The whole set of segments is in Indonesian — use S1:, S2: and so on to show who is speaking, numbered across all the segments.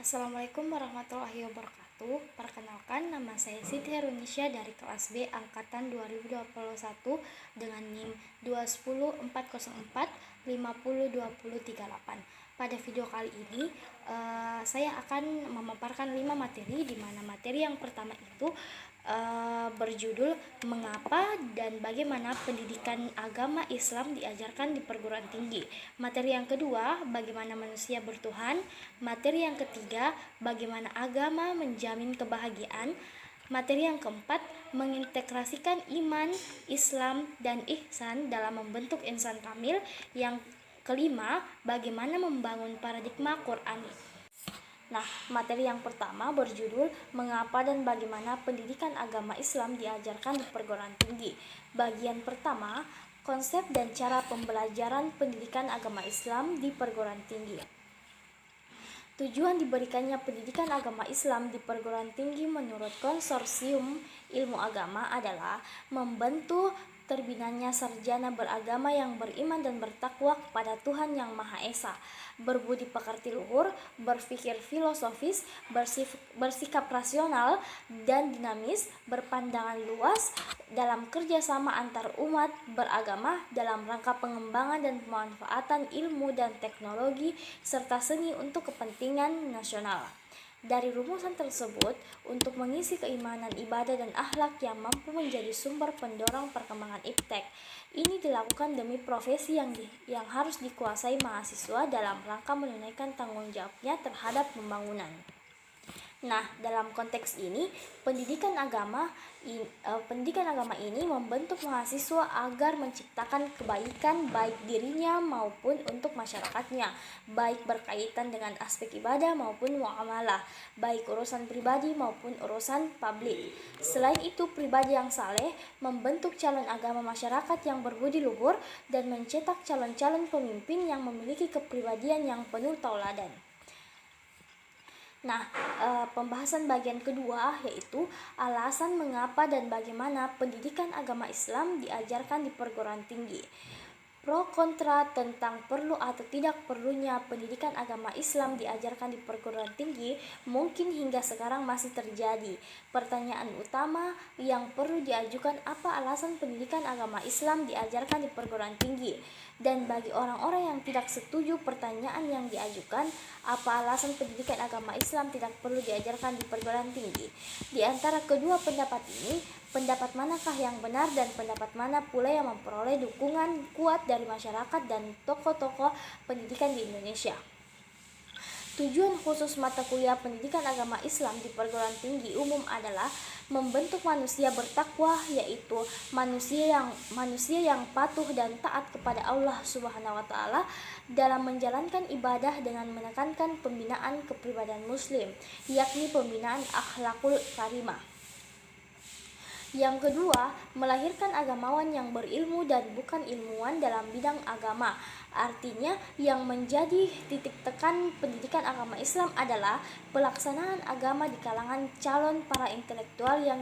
S1: Assalamualaikum warahmatullahi wabarakatuh. Perkenalkan, nama saya Siti Herunisya dari kelas B angkatan 2021 dengan NIM 21040450238. Pada video kali ini saya akan memaparkan 5 materi, di mana materi yang pertama itu berjudul mengapa dan bagaimana pendidikan agama Islam diajarkan di perguruan tinggi. Materi yang kedua, bagaimana manusia bertuhan. Materi yang ketiga, bagaimana agama menjamin kebahagiaan. Materi yang keempat, mengintegrasikan iman, Islam, dan ihsan dalam membentuk insan kamil. Yang kelima, bagaimana membangun paradigma Qur'ani. Nah, materi yang pertama berjudul mengapa dan bagaimana pendidikan agama Islam diajarkan di perguruan tinggi. Bagian pertama, konsep dan cara pembelajaran pendidikan agama Islam di perguruan tinggi. Tujuan diberikannya pendidikan agama Islam di perguruan tinggi menurut Konsorsium Ilmu Agama adalah membantu terbinanya sarjana beragama yang beriman dan bertakwa kepada Tuhan Yang Maha Esa, berbudi pekerti luhur, berpikir filosofis, bersikap rasional dan dinamis, berpandangan luas dalam kerjasama antar umat beragama dalam rangka pengembangan dan pemanfaatan ilmu dan teknologi serta seni untuk kepentingan nasional. Dari rumusan tersebut, untuk mengisi keimanan, ibadah, dan akhlak yang mampu menjadi sumber pendorong perkembangan iptek, ini dilakukan demi profesi yang harus dikuasai mahasiswa dalam rangka menunaikan tanggung jawabnya terhadap pembangunan. Nah, dalam konteks ini, pendidikan agama ini membentuk mahasiswa agar menciptakan kebaikan baik dirinya maupun untuk masyarakatnya, baik berkaitan dengan aspek ibadah maupun muamalah, baik urusan pribadi maupun urusan publik. Selain itu, pribadi yang saleh membentuk calon agama masyarakat yang berbudi luhur dan mencetak calon-calon pemimpin yang memiliki kepribadian yang penuh tauladan. Nah, pembahasan bagian kedua yaitu alasan mengapa dan bagaimana pendidikan agama Islam diajarkan di perguruan tinggi. Pro kontra tentang perlu atau tidak perlunya pendidikan agama Islam diajarkan di perguruan tinggi mungkin hingga sekarang masih terjadi. Pertanyaan utama yang perlu diajukan, apa alasan pendidikan agama Islam diajarkan di perguruan tinggi? Dan bagi orang-orang yang tidak setuju pertanyaan yang diajukan, apa alasan pendidikan agama Islam tidak perlu diajarkan di perguruan tinggi? Di antara kedua pendapat ini, pendapat manakah yang benar dan pendapat mana pula yang memperoleh dukungan kuat dari masyarakat dan tokoh-tokoh pendidikan di Indonesia? Tujuan khusus mata kuliah pendidikan agama Islam di perguruan tinggi umum adalah membentuk manusia bertakwa, yaitu manusia yang patuh dan taat kepada Allah Subhanahu wa taala dalam menjalankan ibadah dengan menekankan pembinaan kepribadian muslim, yakni pembinaan akhlakul karimah. Yang kedua, melahirkan agamawan yang berilmu dan bukan ilmuwan dalam bidang agama. Artinya, yang menjadi titik tekan pendidikan agama Islam adalah pelaksanaan agama di kalangan calon para intelektual yang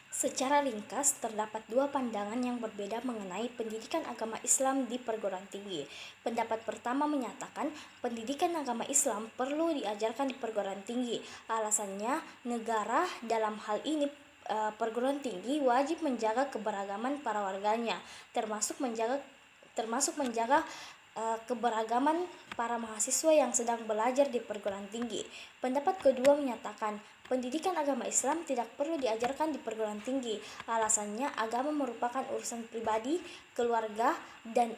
S1: Secara ringkas, terdapat dua pandangan yang berbeda mengenai pendidikan agama Islam di perguruan tinggi. Pendapat pertama menyatakan pendidikan agama Islam perlu diajarkan di perguruan tinggi. Alasannya, negara dalam hal ini perguruan tinggi wajib menjaga keberagaman para warganya, termasuk menjaga keberagaman para mahasiswa yang sedang belajar di perguruan tinggi. Pendapat kedua menyatakan pendidikan agama Islam tidak perlu diajarkan di perguruan tinggi. Alasannya, agama merupakan urusan pribadi, keluarga, dan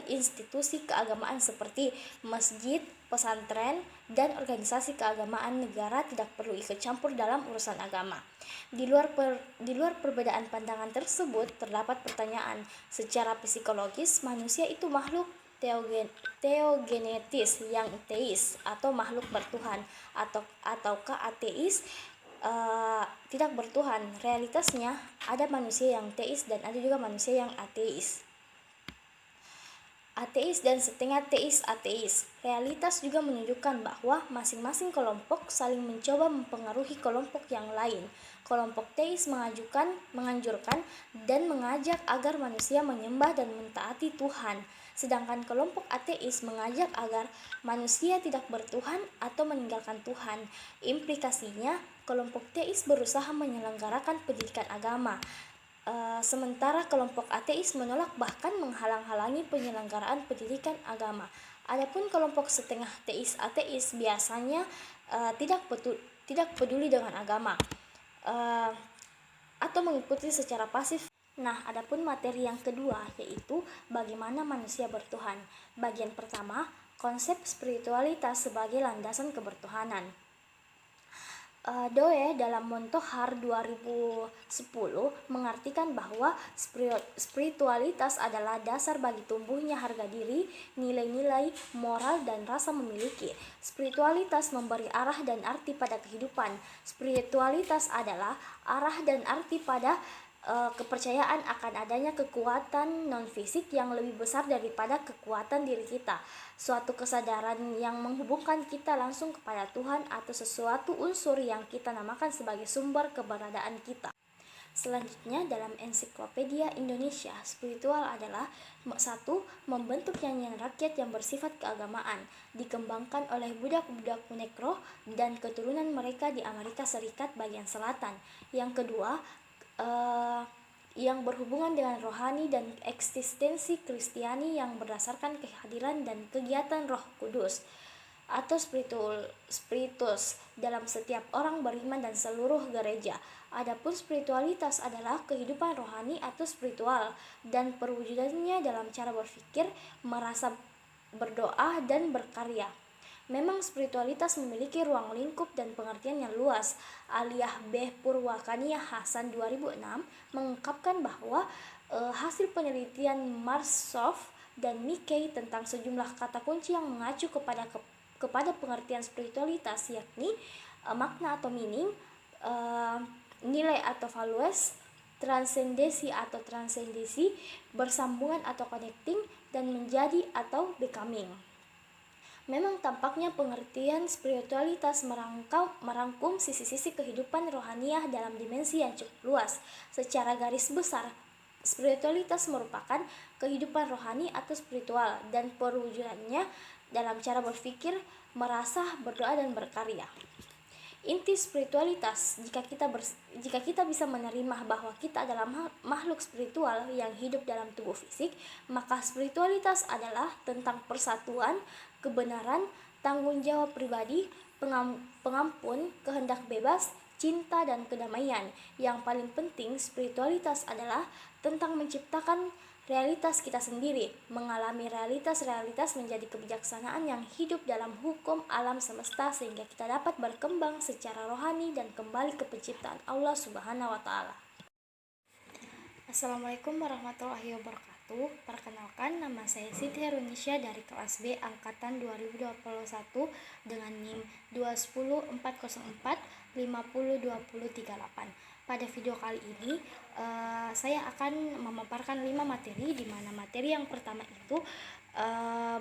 S1: institusi keagamaan seperti masjid, pesantren, dan organisasi keagamaan. Negara tidak perlu ikut campur dalam urusan agama. Di luar perbedaan pandangan tersebut, terdapat pertanyaan. Secara psikologis, manusia itu makhluk teogenetis yang teis atau makhluk bertuhan, ataukah ateis tidak bertuhan. Realitasnya ada manusia yang teis dan ada juga manusia yang ateis. Ateis dan setengah teis ateis. Realitas juga menunjukkan bahwa masing-masing kelompok saling mencoba mempengaruhi kelompok yang lain. Kelompok teis menganjurkan dan mengajak agar manusia menyembah dan mentaati Tuhan. Sedangkan kelompok ateis mengajak agar manusia tidak bertuhan atau meninggalkan Tuhan. Implikasinya, kelompok teis berusaha menyelenggarakan pendidikan agama, sementara kelompok ateis menolak bahkan menghalang-halangi penyelenggaraan pendidikan agama. Adapun kelompok setengah teis ateis biasanya tidak peduli dengan agama, uh, atau mengikuti secara pasif. Nah, adapun materi yang kedua yaitu bagaimana manusia bertuhan. Bagian pertama, konsep spiritualitas sebagai landasan kebertuhanan. Doe dalam Montohar 2010 mengartikan bahwa spiritualitas adalah dasar bagi tumbuhnya harga diri, nilai-nilai moral dan rasa memiliki. Spiritualitas memberi arah dan arti pada kehidupan. Spiritualitas adalah arah dan arti pada kepercayaan akan adanya kekuatan non-fisik yang lebih besar daripada kekuatan diri kita, suatu kesadaran yang menghubungkan kita langsung kepada Tuhan atau sesuatu unsur yang kita namakan sebagai sumber keberadaan kita. Selanjutnya, dalam Ensiklopedia Indonesia, spiritual adalah 1. Membentuk nyanyian rakyat yang bersifat keagamaan, dikembangkan oleh budak-budak Negro dan keturunan mereka di Amerika Serikat bagian selatan. Yang kedua, yang berhubungan dengan rohani dan eksistensi Kristiani yang berdasarkan kehadiran dan kegiatan Roh Kudus atau spiritus dalam setiap orang beriman dan seluruh gereja. Adapun spiritualitas adalah kehidupan rohani atau spiritual dan perwujudannya dalam cara berpikir, merasa, berdoa, dan berkarya. Memang spiritualitas memiliki ruang lingkup dan pengertian yang luas. Aliyah B. Purwakania Hasan 2006 mengungkapkan bahwa hasil penelitian Marshoff dan Nikkei tentang sejumlah kata kunci yang mengacu kepada pengertian spiritualitas, yakni makna atau meaning, nilai atau values, transendensi atau transendisi, bersambungan atau connecting, dan menjadi atau becoming. Memang tampaknya pengertian spiritualitas merangkum sisi-sisi kehidupan rohaniah dalam dimensi yang cukup luas. Secara garis besar, spiritualitas merupakan kehidupan rohani atau spiritual dan perwujudannya dalam cara berpikir, merasa, berdoa, dan berkarya. Inti spiritualitas, jika kita bisa menerima bahwa kita adalah makhluk spiritual yang hidup dalam tubuh fisik, maka spiritualitas adalah tentang persatuan, kebenaran, tanggung jawab pribadi, pengampun, kehendak bebas, cinta, dan kedamaian. Yang paling penting, spiritualitas adalah tentang menciptakan realitas kita sendiri, mengalami realitas menjadi kebijaksanaan yang hidup dalam hukum alam semesta sehingga kita dapat berkembang secara rohani dan kembali ke penciptaan Allah Subhanahu wa Ta'ala. Assalamualaikum warahmatullahi wabarakatuh. Perkenalkan, nama saya Siti Herunisya dari kelas B angkatan 2021 dengan NIM 210-404 502038. Pada video kali ini saya akan memaparkan 5 materi, di mana materi yang pertama itu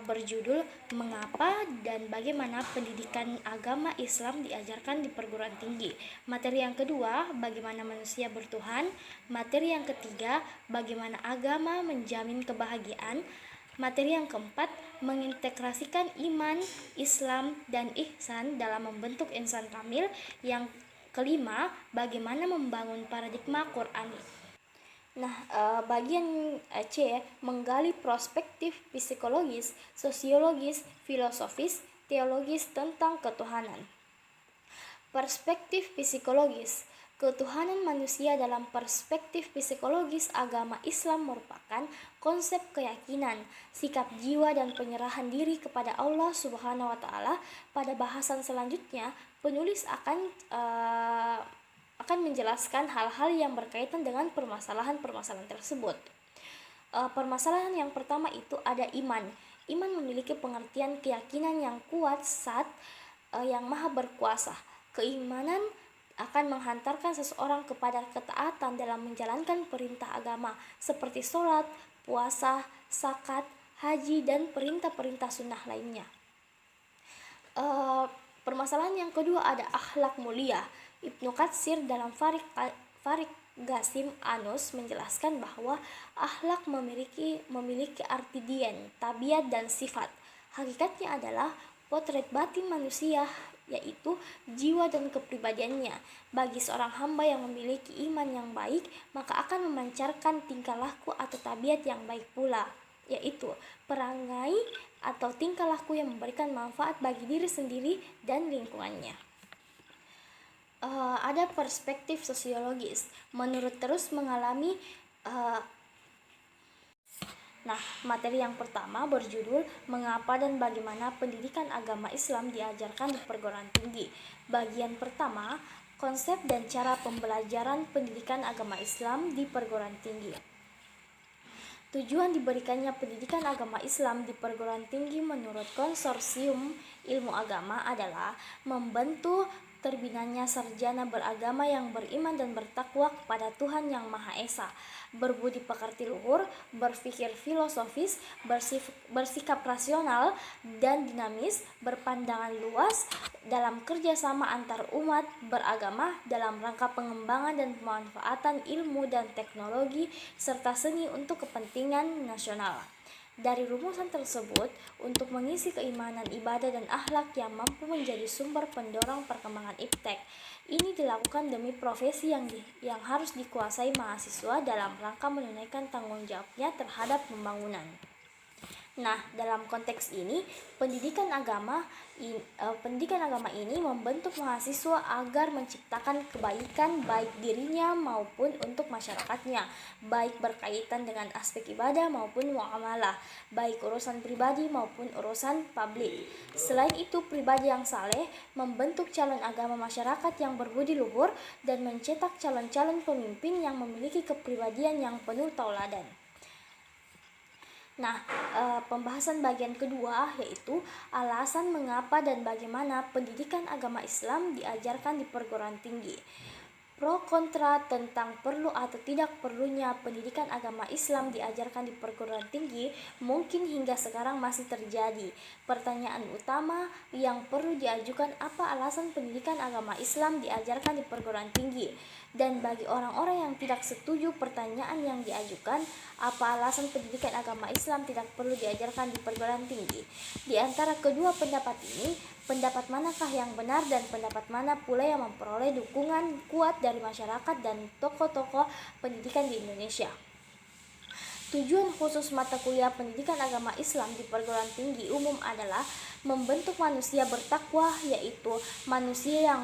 S1: berjudul mengapa dan bagaimana pendidikan agama Islam diajarkan di perguruan tinggi. Materi yang kedua, bagaimana manusia bertuhan. Materi yang ketiga, bagaimana agama menjamin kebahagiaan. Materi yang keempat, mengintegrasikan iman, Islam, dan ihsan dalam membentuk insan kamil. Yang kelima, bagaimana membangun paradigma Qur'ani. Nah, bagian C, menggali perspektif psikologis, sosiologis, filosofis, teologis tentang ketuhanan. Perspektif psikologis. Ketuhanan manusia dalam perspektif psikologis agama Islam merupakan konsep keyakinan, sikap jiwa dan penyerahan diri kepada Allah Subhanahu wa Ta'ala. Pada bahasan selanjutnya, penulis akan menjelaskan hal-hal yang berkaitan dengan permasalahan-permasalahan tersebut. Permasalahan yang pertama itu ada iman. Iman memiliki pengertian keyakinan yang kuat saat yang maha berkuasa. Keimanan akan menghantarkan seseorang kepada ketaatan dalam menjalankan perintah agama seperti sholat, puasa, zakat, haji, dan perintah-perintah sunnah lainnya. Permasalahan yang kedua ada akhlak mulia. Ibnu Katsir dalam Farik Gasim Anus menjelaskan bahwa akhlak memiliki arti dien, tabiat, dan sifat. Hakikatnya adalah potret batin manusia, yaitu jiwa dan kepribadiannya. Bagi seorang hamba yang memiliki iman yang baik, maka akan memancarkan tingkah laku atau tabiat yang baik pula, yaitu perangai atau tingkah laku yang memberikan manfaat bagi diri sendiri dan lingkungannya. Ada perspektif sosiologis. Menurut terus mengalami materi yang pertama berjudul Mengapa dan Bagaimana Pendidikan Agama Islam Diajarkan di Perguruan Tinggi. Bagian pertama, konsep dan cara pembelajaran pendidikan agama Islam di perguruan tinggi. Tujuan diberikannya pendidikan agama Islam di perguruan tinggi menurut Konsorsium Ilmu Agama adalah membantu terbinanya sarjana beragama yang beriman dan bertakwa kepada Tuhan Yang Maha Esa, berbudi pekerti luhur, berpikir filosofis, bersikap rasional dan dinamis, berpandangan luas dalam kerjasama antar umat beragama dalam rangka pengembangan dan pemanfaatan ilmu dan teknologi serta seni untuk kepentingan nasional. Dari rumusan tersebut, untuk mengisi keimanan, ibadah, dan akhlak yang mampu menjadi sumber pendorong perkembangan iptek, ini dilakukan demi profesi yang harus dikuasai mahasiswa dalam rangka menunaikan tanggung jawabnya terhadap pembangunan. Nah, dalam konteks ini, pendidikan agama ini membentuk mahasiswa agar menciptakan kebaikan baik dirinya maupun untuk masyarakatnya, baik berkaitan dengan aspek ibadah maupun muamalah, baik urusan pribadi maupun urusan publik. Selain itu, pribadi yang saleh membentuk calon agama masyarakat yang berbudi luhur dan mencetak calon-calon pemimpin yang memiliki kepribadian yang penuh tauladan. Pembahasan bagian kedua yaitu alasan mengapa dan bagaimana pendidikan agama Islam diajarkan di perguruan tinggi. Pro kontra tentang perlu atau tidak perlunya pendidikan agama Islam diajarkan di perguruan tinggi mungkin hingga sekarang masih terjadi. Pertanyaan utama yang perlu diajukan, apa alasan pendidikan agama Islam diajarkan di perguruan tinggi? Dan bagi orang-orang yang tidak setuju pertanyaan yang diajukan, apa alasan pendidikan agama Islam tidak perlu diajarkan di perguruan tinggi? Di antara kedua pendapat ini, pendapat manakah yang benar dan pendapat mana pula yang memperoleh dukungan kuat dari masyarakat dan tokoh-tokoh pendidikan di Indonesia? Tujuan khusus mata kuliah pendidikan agama Islam di perguruan tinggi umum adalah membentuk manusia bertakwa, yaitu manusia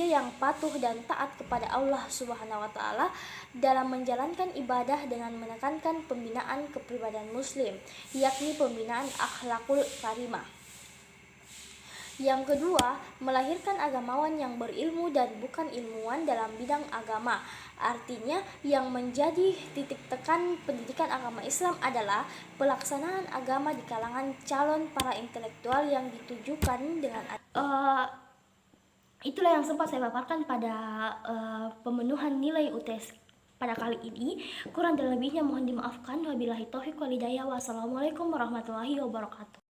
S1: yang patuh dan taat kepada Allah Subhanahu wa taala dalam menjalankan ibadah dengan menekankan pembinaan kepribadian muslim, yakni pembinaan akhlakul karimah. Yang kedua, melahirkan agamawan yang berilmu dan bukan ilmuwan dalam bidang agama. Artinya, yang menjadi titik tekan pendidikan agama Islam adalah pelaksanaan agama di kalangan calon para intelektual yang ditujukan dengan itulah yang sempat saya paparkan pada pemenuhan nilai UTS pada kali ini. Kurang dan lebihnya mohon dimaafkan. Wabillahi taufiq wal hidayah. Wassalamualaikum warahmatullahi wabarakatuh.